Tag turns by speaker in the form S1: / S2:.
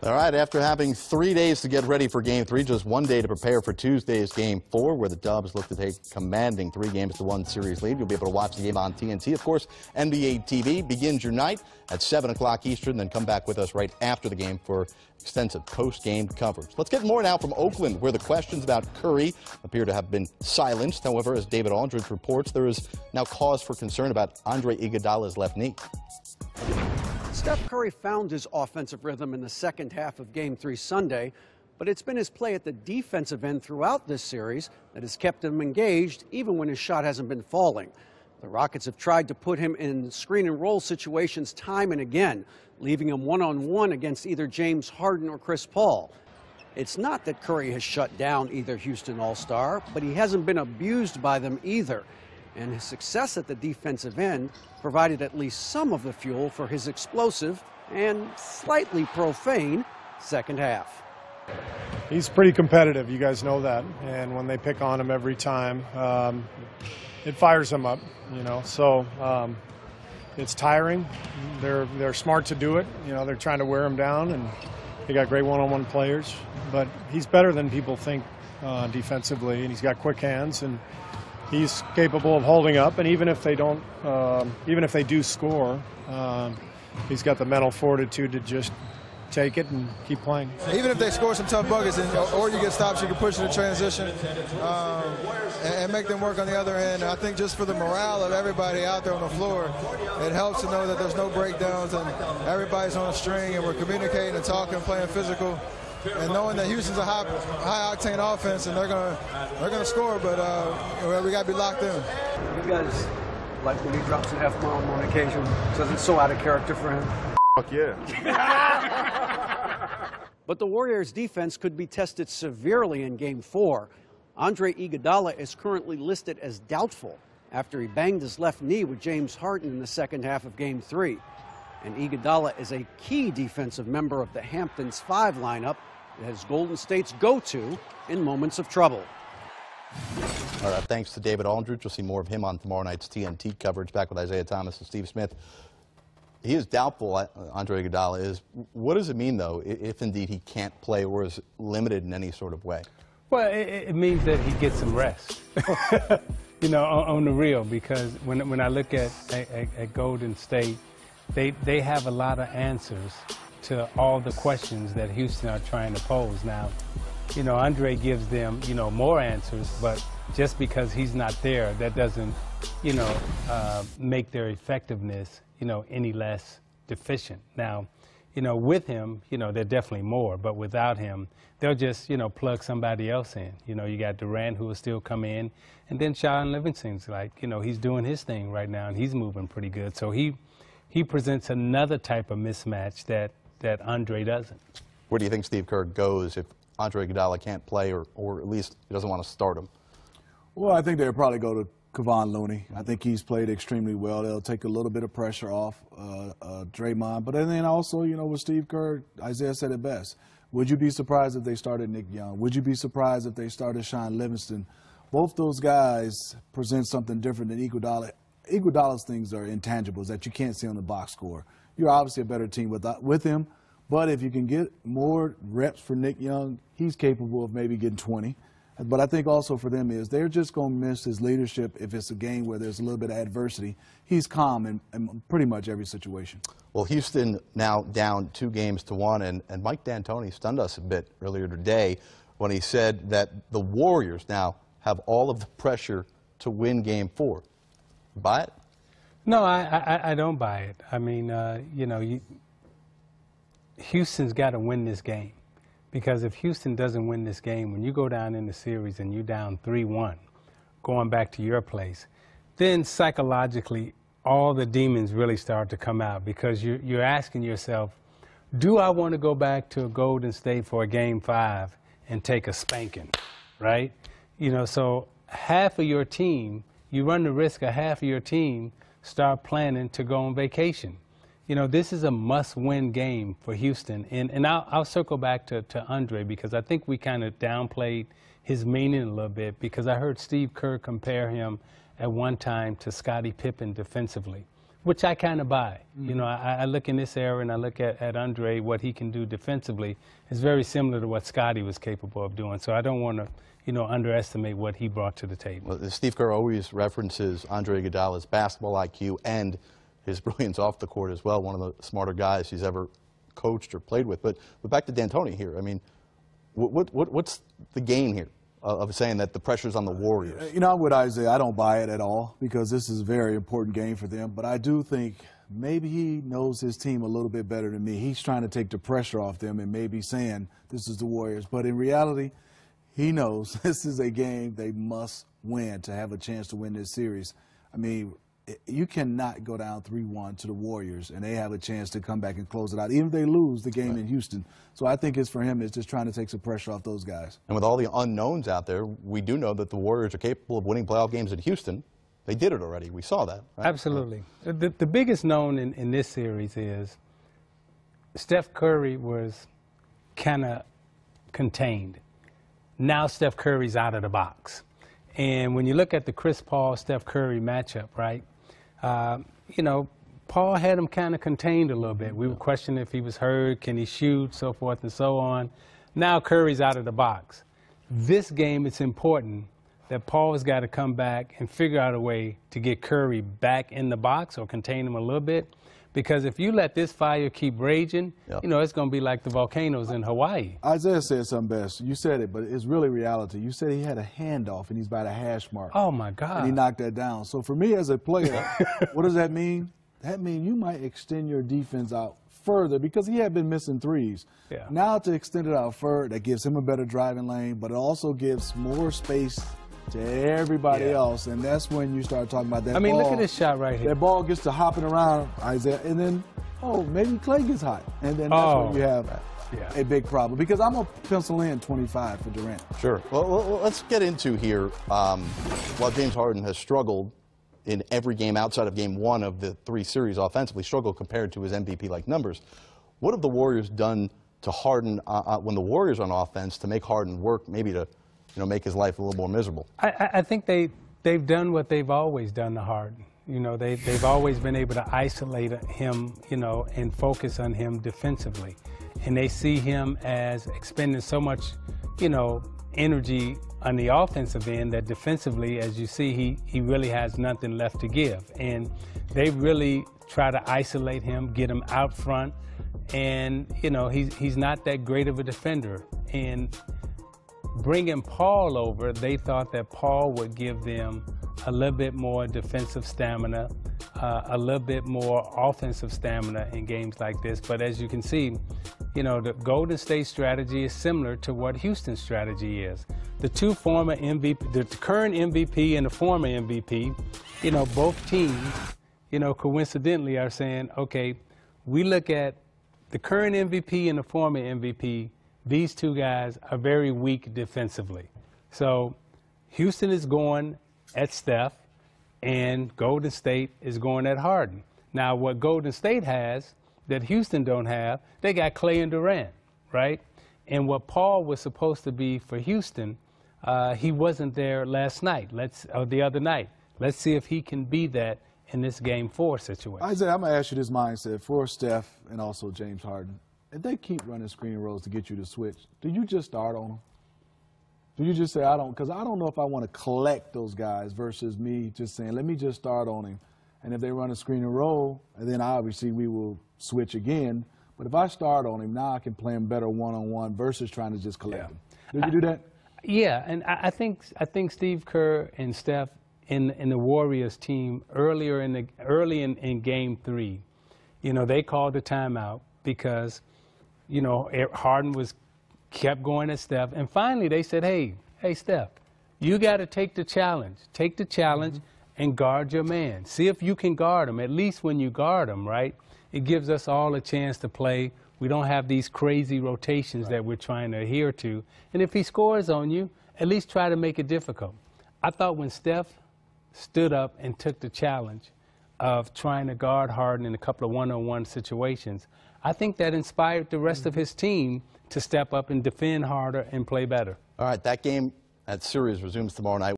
S1: All right, after having 3 days to get ready for Game 3, just 1 day to prepare for Tuesday's Game 4, where the Dubs look to take commanding 3-1 series lead. You'll be able to watch the game on TNT. Of course, NBA TV begins your night at 7 o'clock Eastern, then come back with us right after the game for extensive post-game coverage. Let's get more now from Oakland, where the questions about Curry appear to have been silenced. However, as David Aldridge reports, there is now cause for concern about Andre Iguodala's left knee.
S2: Steph Curry found his offensive rhythm in the second half of Game 3 Sunday, but it's been his play at the defensive end throughout this series that has kept him engaged, even when his shot hasn't been falling. The Rockets have tried to put him in screen and roll situations time and again, leaving him one-on-one against either James Harden or Chris Paul. It's not that Curry has shut down either Houston All-Star, but he hasn't been abused by them either. And his success at the defensive end provided at least some of the fuel for his explosive and slightly profane second half.
S3: He's pretty competitive, you guys know that, and when they pick on him every time, it fires him up, you know, so it's tiring. They're smart to do it, you know, they're trying to wear him down, and they got great one-on-one players, but he's better than people think defensively, and he's got quick hands, and he's capable of holding up, and even if they don't, even if they do score, he's got the mental fortitude to just take it and keep playing.
S4: Even if they score some tough buckets, or you get stops, you can push in the transition and make them work on the other end. I think just for the morale of everybody out there on the floor, it helps to know that there's no breakdowns and everybody's on a string and we're communicating and talking, playing physical. And knowing that Houston's a high-octane offense and they're gonna score, but we got to be locked in.
S2: You guys like when he drops an F-bomb on occasion because it's so out of character for him?
S4: Fuck yeah.
S2: But the Warriors' defense could be tested severely in Game 4. Andre Iguodala is currently listed as doubtful after he banged his left knee with James Harden in the second half of Game 3. And Iguodala is a key defensive member of the Hamptons 5 lineup that is Golden State's go-to in moments of trouble.
S1: All right, thanks to David Aldridge. You'll see more of him on tomorrow night's TNT coverage. Back with Isaiah Thomas and Steve Smith. He is doubtful, Andre Iguodala is. What does it mean, though, if indeed he can't play or is limited in any sort of way?
S5: Well, it means that he gets some rest, you know, on the real, because when I look at Golden State, they have a lot of answers to all the questions that Houston are trying to pose. Now, you know, Andre gives them, you know, more answers, but just because he's not there, that doesn't, you know, make their effectiveness, you know, any less deficient. Now, you know, with him, you know, they're definitely more, but without him, they'll just, you know, plug somebody else in. You know, you got Durant, who will still come in, and then Shaun Livingston's like, you know, he's doing his thing right now, and he's moving pretty good. So he presents another type of mismatch that Andre doesn't.
S1: Where do you think Steve Kerr goes if Andre Iguodala can't play, or at least he doesn't want to start him?
S6: Well, I think they'll probably go to Kevon Looney. I think he's played extremely well. They'll take a little bit of pressure off Draymond. But then also, you know, with Steve Kerr, Isaiah said it best. Would you be surprised if they started Nick Young? Would you be surprised if they started Shaun Livingston? Both those guys present something different than Iguodala. Iguodala's things are intangibles that you can't see on the box score. You're obviously a better team with him, but if you can get more reps for Nick Young, he's capable of maybe getting 20. But I think also for them is they're just going to miss his leadership if it's a game where there's a little bit of adversity. He's calm in pretty much every situation.
S1: Well, Houston now down 2-1, and Mike D'Antoni stunned us a bit earlier today when he said that the Warriors now have all of the pressure to win Game 4. Buy it?
S5: No, I don't buy it. I mean, you know, Houston's got to win this game. Because if Houston doesn't win this game, when you go down in the series and you're down 3-1, going back to your place, then psychologically all the demons really start to come out, because you're asking yourself, do I want to go back to Golden State for a Game 5 and take a spanking, right? You know, so half of your team, you run the risk of half of your team start planning to go on vacation. You know, this is a must-win game for Houston. And I'll circle back to Andre, because I think we kind of downplayed his meaning a little bit, because I heard Steve Kerr compare him at one time to Scottie Pippen defensively. which I kind of buy. You know, I look in this era and I look at Andre, what he can do defensively is very similar to what Scottie was capable of doing. So I don't want to, you know, underestimate what he brought to the table.
S1: Well, Steve Kerr always references Andre Iguodala's basketball IQ and his brilliance off the court as well. One of the smarter guys he's ever coached or played with. But back to D'Antoni here. I mean, what's the gain here of saying that the pressure's on the Warriors?
S6: You know, I'm with Isaiah. I don't buy it at all because this is a very important game for them. But I do think maybe he knows his team a little bit better than me. He's trying to take the pressure off them and maybe saying this is the Warriors. But in reality, he knows this is a game they must win to have a chance to win this series. I mean, you cannot go down 3-1 to the Warriors and they have a chance to come back and close it out, even if they lose the game in Houston. So I think it's for him, it's just trying to take some pressure off those guys.
S1: And with all the unknowns out there, we do know that the Warriors are capable of winning playoff games in Houston. They did it already. We saw that. Right?
S5: Absolutely. The biggest known in this series is Steph Curry was kind of contained. Now Steph Curry's out of the box. And when you look at the Chris Paul-Steph Curry matchup, right, you know, Paul had him kind of contained a little bit. We were questioning if he was hurt, can he shoot, so forth and so on. Now Curry's out of the box. This game, it's important that Paul's got to come back and figure out a way to get Curry back in the box or contain him a little bit. Because if you let this fire keep raging, you know, it's going to be like the volcanoes in Hawaii.
S6: Isaiah said something best. You said it, but it's really reality. You said he had a handoff, and he's by the hash mark.
S5: Oh, my God.
S6: And he knocked that down. So for me as a player, what does that mean? That means you might extend your defense out further because he had been missing threes.
S5: Yeah.
S6: Now to extend it out further, that gives him a better driving lane, but it also gives more space to everybody else, and that's when you start talking about that
S5: I mean,
S6: ball.
S5: look at this shot right here.
S6: That ball gets to hopping around, Isaiah, and then, oh, maybe Clay gets hot. And then that's when you have a big problem. Because I'm going to pencil in 25 for Durant.
S1: Sure. Well, let's get into here. While James Harden has struggled in every game outside of game one of the 3 series offensively, struggled compared to his MVP-like numbers, what have the Warriors done to Harden when the Warriors are on offense to make Harden work, maybe to make his life a little more miserable?
S5: I think they've done what they've always done to Harden. You know, they've always been able to isolate him, you know, and focus on him defensively. And they see him as expending so much, you know, energy on the offensive end that defensively, as you see, he really has nothing left to give. And they really try to isolate him, get him out front. And, you know, he's not that great of a defender. And bringing Paul over, they thought that Paul would give them a little bit more defensive stamina, a little bit more offensive stamina in games like this. But as you can see, you know, the Golden State strategy is similar to what Houston's strategy is. The two former MVP, the current MVP and the former MVP, you know, both teams, you know, coincidentally are saying, okay, we look at the current MVP and the former MVP, these two guys are very weak defensively. So Houston is going at Steph, and Golden State is going at Harden. Now, what Golden State has that Houston don't have, they got Clay and Durant, right? And what Paul was supposed to be for Houston, he wasn't there last night, or the other night. Let's see if he can be that in this Game 4 situation.
S6: Isaiah, I'm going to ask you this mindset for Steph and also James Harden. If they keep running screen rolls to get you to switch, do you just start on them? Do you just say, I don't, because I don't know if I want to collect those guys versus me just saying, let me just start on him. And if they run a screen and roll, and then obviously we will switch again. But if I start on him, now I can play him better one-on-one versus trying to just collect him. Did you do that?
S5: Yeah, and I think Steve Kerr and Steph in the Warriors team early in Game 3, you know, they called a timeout because, you know, Harden kept going at Steph. And finally they said, hey, Steph, you got to take the challenge. Take the challenge and guard your man. See if you can guard him. At least when you guard him, right, it gives us all a chance to play. We don't have these crazy rotations that we're trying to adhere to. And if he scores on you, at least try to make it difficult. I thought when Steph stood up and took the challenge of trying to guard Harden in a couple of one-on-one situations, I think that inspired the rest of his team to step up and defend harder and play better.
S1: All right, that series resumes tomorrow night.